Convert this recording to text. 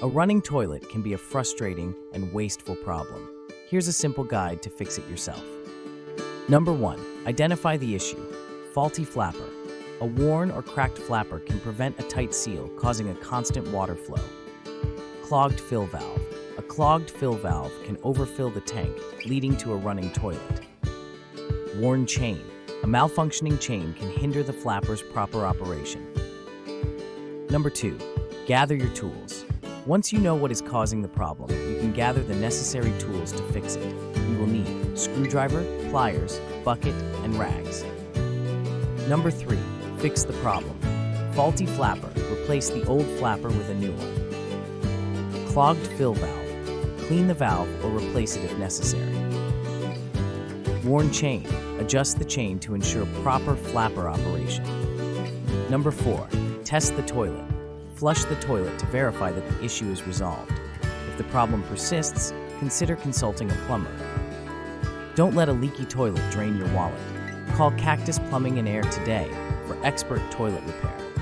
A running toilet can be a frustrating and wasteful problem. Here's a simple guide to fix it yourself. Number 1. Identify the issue. Faulty flapper. A worn or cracked flapper can prevent a tight seal, causing a constant water flow. Clogged fill valve. A clogged fill valve can overfill the tank, leading to a running toilet. Worn chain. A malfunctioning chain can hinder the flapper's proper operation. Number 2. Gather your tools. Once you know what is causing the problem, you can gather the necessary tools to fix it. You will need screwdriver, pliers, bucket, and rags. Number 3. Fix the problem. Faulty flapper. Replace the old flapper with a new one. Clogged fill valve. Clean the valve or replace it if necessary. Worn chain. Adjust the chain to ensure proper flapper operation. Number 4. Test the toilet. Flush the toilet to verify that the issue is resolved. If the problem persists, consider consulting a plumber. Don't let a leaky toilet drain your wallet. Call Cactus Plumbing and Air today for expert toilet repair.